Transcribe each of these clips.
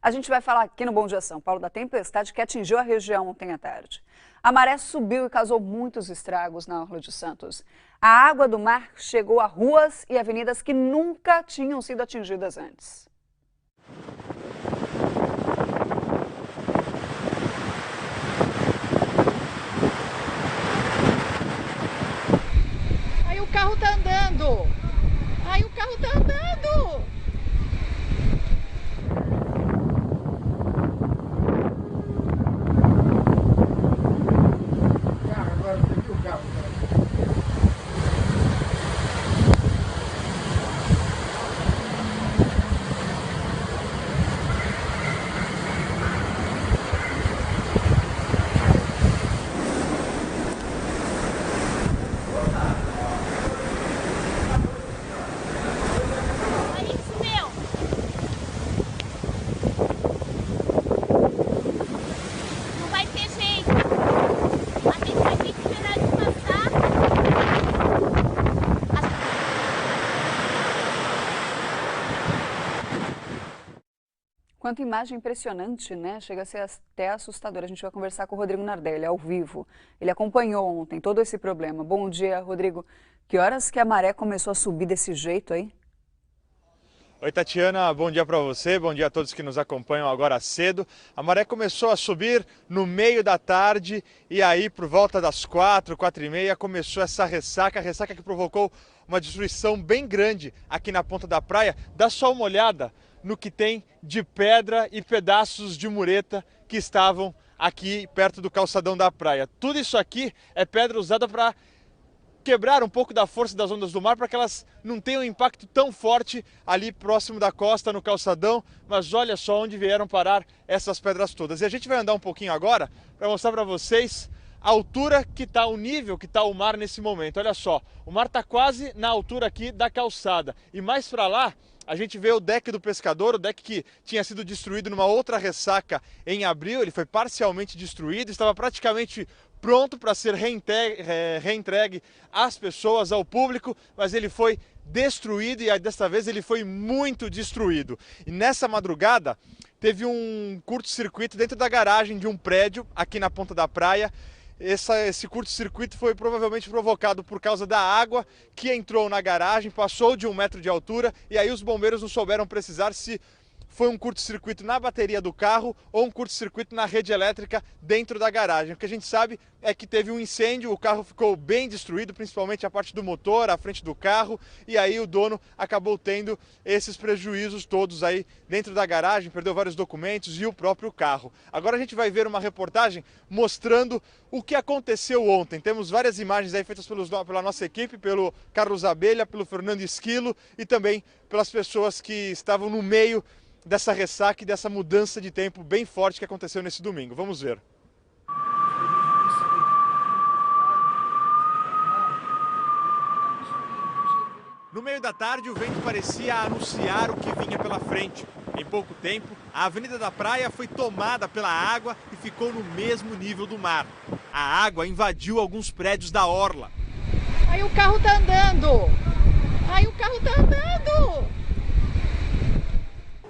A gente vai falar aqui no Bom Dia São Paulo da tempestade que atingiu a região ontem à tarde. A maré subiu e causou muitos estragos na Orla de Santos. A água do mar chegou a ruas e avenidas que nunca tinham sido atingidas antes. Aí o carro tá andando! Aí o carro tá andando! Quanta imagem impressionante, né? Chega a ser até assustador. A gente vai conversar com o Rodrigo Nardelli, ao vivo. Ele acompanhou ontem todo esse problema. Bom dia, Rodrigo. Que horas que a maré começou a subir desse jeito aí? Oi, Tatiana, bom dia para você, bom dia a todos que nos acompanham agora cedo. A maré começou a subir no meio da tarde e aí por volta das 4h30 começou essa ressaca que provocou uma destruição bem grande aqui na ponta da praia. Dá só uma olhada no que tem de pedra e pedaços de mureta que estavam aqui perto do calçadão da praia. Tudo isso aqui é pedra usada para quebrar um pouco da força das ondas do mar para que elas não tenham um impacto tão forte ali próximo da costa, no calçadão. Mas olha só onde vieram parar essas pedras todas. E a gente vai andar um pouquinho agora para mostrar para vocês a altura que está, o nível que está o mar nesse momento. Olha só, o mar está quase na altura aqui da calçada. E mais para lá, a gente vê o deck do pescador, o deck que tinha sido destruído numa outra ressaca em abril. Ele foi parcialmente destruído, estava praticamente pronto para ser reentregue às pessoas, ao público, mas ele foi destruído e desta vez ele foi muito destruído. E nessa madrugada teve um curto-circuito dentro da garagem de um prédio aqui na ponta da praia. Esse curto-circuito foi provavelmente provocado por causa da água que entrou na garagem, passou de 1 metro de altura e aí os bombeiros não souberam precisar se foi um curto-circuito na bateria do carro ou um curto-circuito na rede elétrica dentro da garagem. O que a gente sabe é que teve um incêndio, o carro ficou bem destruído, principalmente a parte do motor, a frente do carro, e aí o dono acabou tendo esses prejuízos todos aí dentro da garagem, perdeu vários documentos e o próprio carro. Agora a gente vai ver uma reportagem mostrando o que aconteceu ontem. Temos várias imagens aí feitas pela nossa equipe, pelo Carlos Abelha, pelo Fernando Esquilo e também pelas pessoas que estavam no meio dessa ressaca e dessa mudança de tempo bem forte que aconteceu nesse domingo. Vamos ver. No meio da tarde, o vento parecia anunciar o que vinha pela frente. Em pouco tempo, a Avenida da Praia foi tomada pela água e ficou no mesmo nível do mar. A água invadiu alguns prédios da orla. Aí o carro tá andando! Aí o carro tá andando!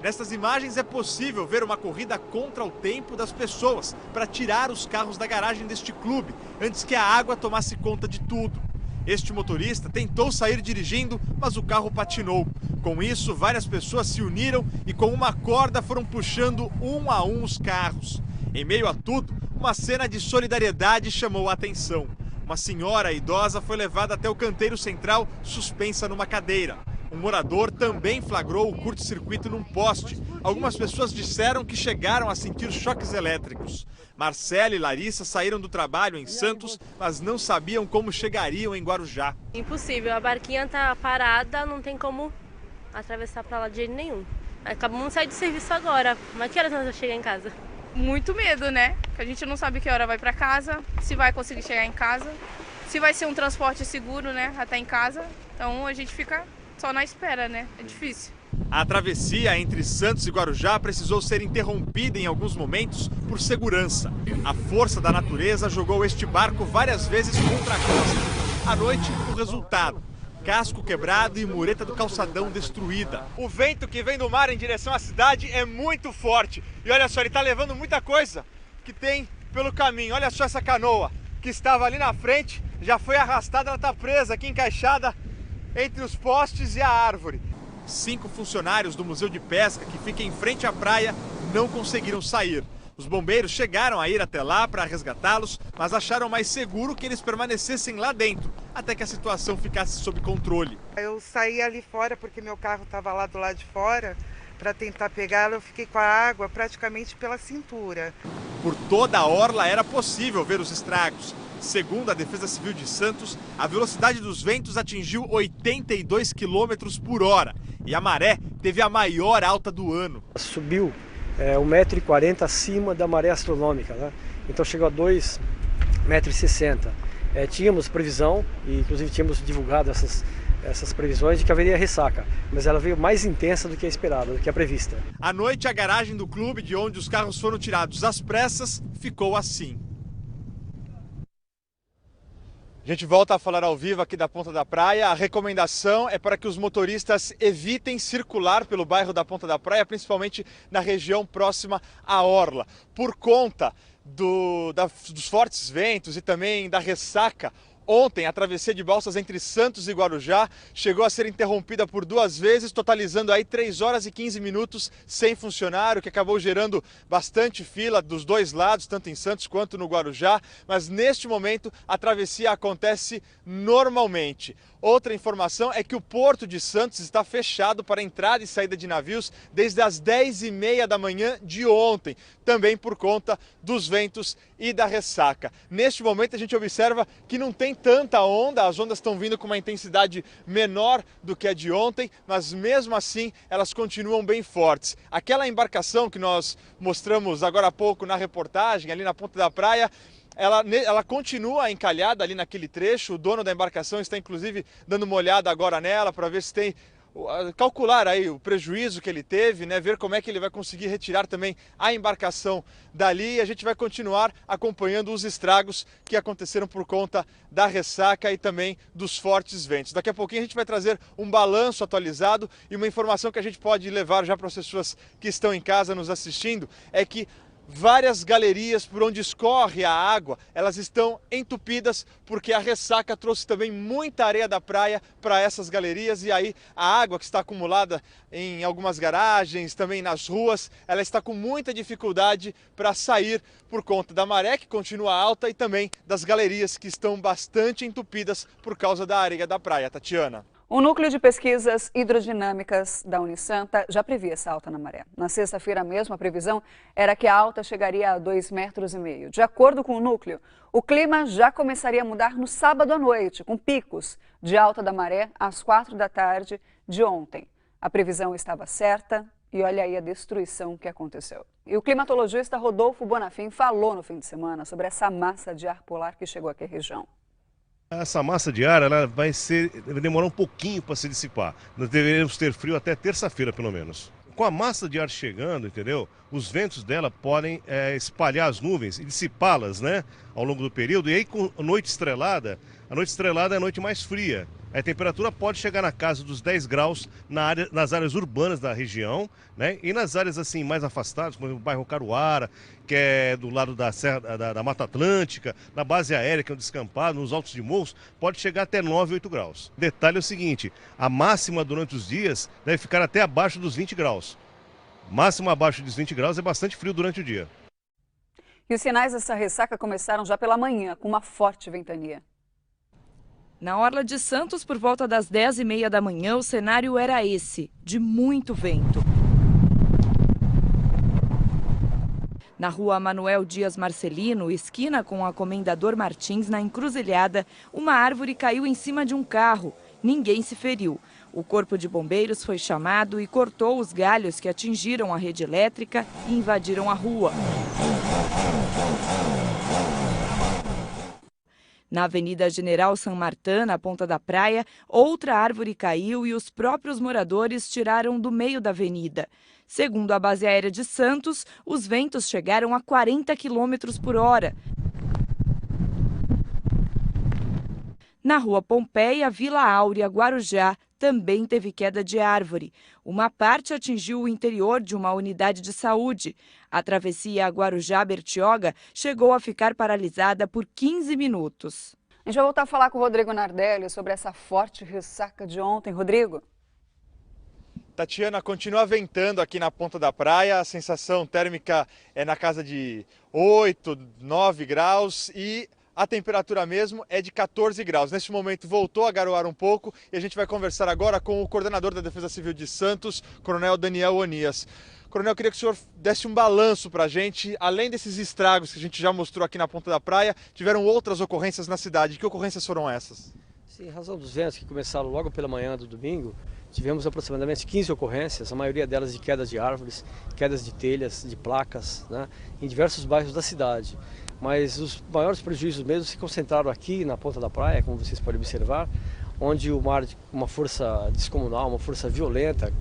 Nestas imagens é possível ver uma corrida contra o tempo das pessoas para tirar os carros da garagem deste clube antes que a água tomasse conta de tudo. Este motorista tentou sair dirigindo, mas o carro patinou. Com isso, várias pessoas se uniram e com uma corda foram puxando um a um os carros. Em meio a tudo, uma cena de solidariedade chamou a atenção. Uma senhora idosa foi levada até o canteiro central, suspensa numa cadeira. Um morador também flagrou o curto-circuito num poste. Algumas pessoas disseram que chegaram a sentir choques elétricos. Marcela e Larissa saíram do trabalho em Santos, mas não sabiam como chegariam em Guarujá. Impossível, a barquinha tá parada, não tem como atravessar para lá de jeito nenhum. Acabamos de sair de serviço agora, mas que horas nós vamos chegar em casa? Muito medo, né? Que a gente não sabe que hora vai para casa, se vai conseguir chegar em casa, se vai ser um transporte seguro, né, até em casa. Então a gente fica só na espera, né? É difícil. A travessia entre Santos e Guarujá precisou ser interrompida em alguns momentos por segurança. A força da natureza jogou este barco várias vezes contra a costa. À noite, o resultado. casco quebrado e mureta do calçadão destruída. O vento que vem do mar em direção à cidade é muito forte. E olha só, ele está levando muita coisa que tem pelo caminho. Olha só essa canoa que estava ali na frente, já foi arrastada, ela está presa aqui, encaixada entre os postes e a árvore. 5 funcionários do Museu de Pesca, que fica em frente à praia, não conseguiram sair. Os bombeiros chegaram a ir até lá para resgatá-los, mas acharam mais seguro que eles permanecessem lá dentro, até que a situação ficasse sob controle. Eu saí ali fora porque meu carro estava lá do lado de fora para tentar pegá-lo. Eu fiquei com a água praticamente pela cintura. Por toda a orla era possível ver os estragos. Segundo a Defesa Civil de Santos, a velocidade dos ventos atingiu 82 km por hora e a maré teve a maior alta do ano. Subiu 1,40 m acima da maré astronômica, né? Então chegou a 2,60 m. Tínhamos previsão, e inclusive tínhamos divulgado essas previsões de que haveria ressaca, mas ela veio mais intensa do que a esperada, do que a prevista. À noite, a garagem do clube, de onde os carros foram tirados às pressas, ficou assim. A gente volta a falar ao vivo aqui da Ponta da Praia. A recomendação é para que os motoristas evitem circular pelo bairro da Ponta da Praia, principalmente na região próxima à orla. Por conta dos fortes ventos e também da ressaca, ontem a travessia de balsas entre Santos e Guarujá chegou a ser interrompida por 2 vezes, totalizando aí 3 horas e 15 minutos sem funcionar, o que acabou gerando bastante fila dos dois lados, tanto em Santos quanto no Guarujá. Mas neste momento a travessia acontece normalmente. Outra informação é que o Porto de Santos está fechado para entrada e saída de navios desde as 10h30 da manhã de ontem, também por conta dos ventos e da ressaca. Neste momento a gente observa que não tem tanta onda, as ondas estão vindo com uma intensidade menor do que a de ontem, mas mesmo assim elas continuam bem fortes. Aquela embarcação que nós mostramos agora há pouco na reportagem, ali na Ponta da Praia, ela continua encalhada ali naquele trecho. O dono da embarcação está inclusive dando uma olhada agora nela para ver se tem, calcular aí o prejuízo que ele teve, né? Ver como é que ele vai conseguir retirar também a embarcação dali. E a gente vai continuar acompanhando os estragos que aconteceram por conta da ressaca e também dos fortes ventos. Daqui a pouquinho a gente vai trazer um balanço atualizado, e uma informação que a gente pode levar já para as pessoas que estão em casa nos assistindo é que várias galerias por onde escorre a água, elas estão entupidas porque a ressaca trouxe também muita areia da praia para essas galerias, e aí a água que está acumulada em algumas garagens, também nas ruas, ela está com muita dificuldade para sair por conta da maré que continua alta e também das galerias que estão bastante entupidas por causa da areia da praia. Tatiana. O Núcleo de Pesquisas Hidrodinâmicas da Unisanta já previa essa alta na maré. Na sexta-feira mesmo, a previsão era que a alta chegaria a 2,5 metros. De acordo com o núcleo, o clima já começaria a mudar no sábado à noite, com picos de alta da maré às 4 da tarde de ontem. A previsão estava certa e olha aí a destruição que aconteceu. E o climatologista Rodolfo Bonafim falou no fim de semana sobre essa massa de ar polar que chegou aqui à região. Essa massa de ar ela vai demorar um pouquinho para se dissipar. Nós deveremos ter frio até terça-feira, pelo menos. Com a massa de ar chegando, entendeu? Os ventos dela podem espalhar as nuvens e dissipá-las, né, ao longo do período. E aí, com a noite estrelada é a noite mais fria. A temperatura pode chegar na casa dos 10 graus nas áreas urbanas da região, né? E nas áreas assim mais afastadas, como o bairro Caruara, que é do lado da Serra da Mata Atlântica, na base aérea, que é um descampado, nos altos de morros, pode chegar até 9, 8 graus. Detalhe é o seguinte, a máxima durante os dias deve ficar até abaixo dos 20 graus. Máxima abaixo dos 20 graus é bastante frio durante o dia. E os sinais dessa ressaca começaram já pela manhã, com uma forte ventania. Na orla de Santos, por volta das 10h30 da manhã, o cenário era esse, de muito vento. Na rua Manuel Dias Marcelino, esquina com a Comendador Martins, na encruzilhada, uma árvore caiu em cima de um carro. Ninguém se feriu. O corpo de bombeiros foi chamado e cortou os galhos que atingiram a rede elétrica e invadiram a rua. Na Avenida General San Martin, na Ponta da Praia, outra árvore caiu e os próprios moradores tiraram do meio da avenida. Segundo a base aérea de Santos, os ventos chegaram a 40 km por hora. Na Rua Pompeia, Vila Áurea, Guarujá, também teve queda de árvore. Uma parte atingiu o interior de uma unidade de saúde. A travessia Guarujá-Bertioga chegou a ficar paralisada por 15 minutos. A gente vai voltar a falar com o Rodrigo Nardelli sobre essa forte ressaca de ontem. Rodrigo? Tatiana, continua ventando aqui na ponta da praia, a sensação térmica é na casa de 8, 9 graus e a temperatura mesmo é de 14 graus. Neste momento voltou a garoar um pouco e a gente vai conversar agora com o coordenador da Defesa Civil de Santos, Coronel Daniel Onias. Coronel, eu queria que o senhor desse um balanço para a gente. Além desses estragos que a gente já mostrou aqui na ponta da praia, tiveram outras ocorrências na cidade. Que ocorrências foram essas? Sim, em razão dos ventos que começaram logo pela manhã do domingo, tivemos aproximadamente 15 ocorrências, a maioria delas de quedas de árvores, quedas de telhas, de placas, né, em diversos bairros da cidade. Mas os maiores prejuízos mesmo se concentraram aqui na ponta da praia, como vocês podem observar, onde o mar, uma força descomunal, uma força violenta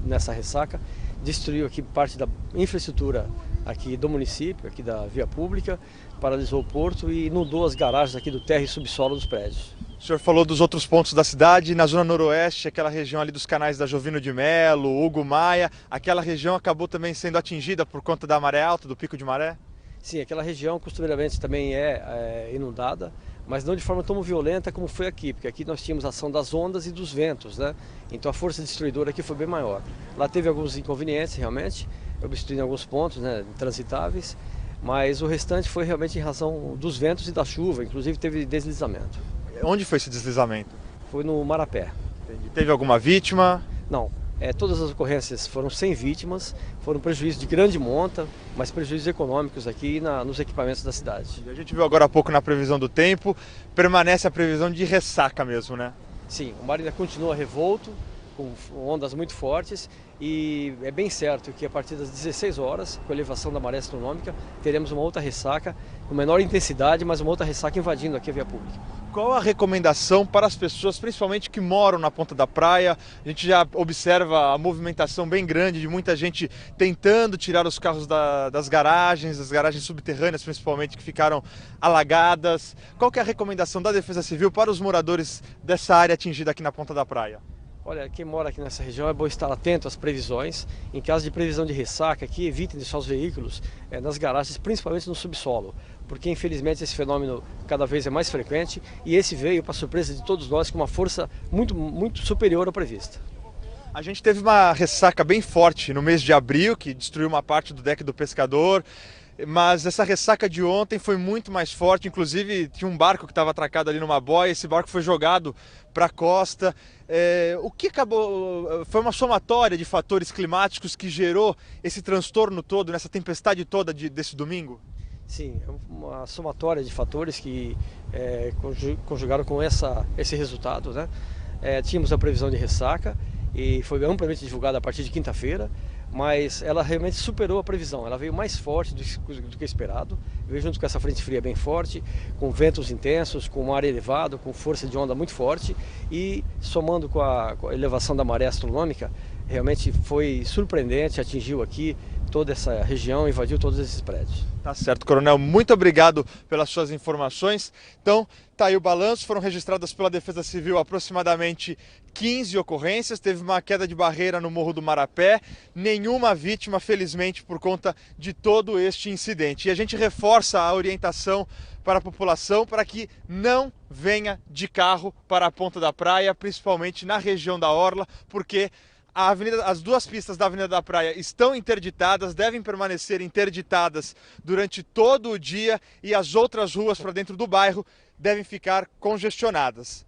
nessa ressaca, destruiu aqui parte da infraestrutura aqui do município, aqui da via pública, paralisou o porto e inundou as garagens aqui do térreo e subsolo dos prédios. O senhor falou dos outros pontos da cidade, na zona noroeste, aquela região ali dos canais da Jovino de Melo, Hugo Maia, aquela região acabou também sendo atingida por conta da maré alta, do pico de maré? Sim, aquela região costumeiramente também é inundada, mas não de forma tão violenta como foi aqui, porque aqui nós tínhamos a ação das ondas e dos ventos, né? Então a força destruidora aqui foi bem maior. Lá teve alguns inconvenientes realmente, obstruindo alguns pontos, né, intransitáveis, mas o restante foi realmente em razão dos ventos e da chuva, inclusive teve deslizamento. Onde foi esse deslizamento? Foi no Marapé. Entendi. Teve alguma vítima? Não. Todas as ocorrências foram sem vítimas, foram prejuízos de grande monta, mas prejuízos econômicos aqui nos equipamentos da cidade. A gente viu agora há pouco na previsão do tempo, permanece a previsão de ressaca mesmo, né? Sim, o mar ainda continua revolto, com ondas muito fortes e é bem certo que a partir das 16 horas, com a elevação da maré astronômica, teremos uma outra ressaca, com menor intensidade, mas uma outra ressaca invadindo aqui a via pública. Qual a recomendação para as pessoas, principalmente que moram na ponta da praia? A gente já observa a movimentação bem grande de muita gente tentando tirar os carros das garagens, as garagens subterrâneas principalmente, que ficaram alagadas. Qual que é a recomendação da Defesa Civil para os moradores dessa área atingida aqui na ponta da praia? Olha, quem mora aqui nessa região é bom estar atento às previsões. Em caso de previsão de ressaca aqui, evitem deixar os veículos nas garagens, principalmente no subsolo, porque infelizmente esse fenômeno cada vez é mais frequente e esse veio para surpresa de todos nós com uma força muito superior à prevista. A gente teve uma ressaca bem forte no mês de abril, que destruiu uma parte do deck do pescador. Mas essa ressaca de ontem foi muito mais forte, inclusive tinha um barco que estava atracado ali numa boia, esse barco foi jogado para a costa. O que acabou, foi uma somatória de fatores climáticos que gerou esse transtorno todo, nessa tempestade toda desse domingo? Sim, é uma somatória de fatores que conjugaram com esse resultado, né? Tínhamos a previsão de ressaca e foi amplamente divulgada a partir de quinta-feira, mas ela realmente superou a previsão, ela veio mais forte do que esperado, veio junto com essa frente fria bem forte, com ventos intensos, com mar elevado, com força de onda muito forte e somando com a elevação da maré astronômica, realmente foi surpreendente, atingiu aqui toda essa região, invadiu todos esses prédios. Tá certo, Coronel, muito obrigado pelas suas informações. Então, tá aí o balanço, foram registradas pela Defesa Civil aproximadamente 15 ocorrências, teve uma queda de barreira no Morro do Marapé, nenhuma vítima, felizmente, por conta de todo este incidente. E a gente reforça a orientação para a população para que não venha de carro para a ponta da praia, principalmente na região da Orla, porque as duas pistas da Avenida da Praia estão interditadas, devem permanecer interditadas durante todo o dia e as outras ruas para dentro do bairro devem ficar congestionadas.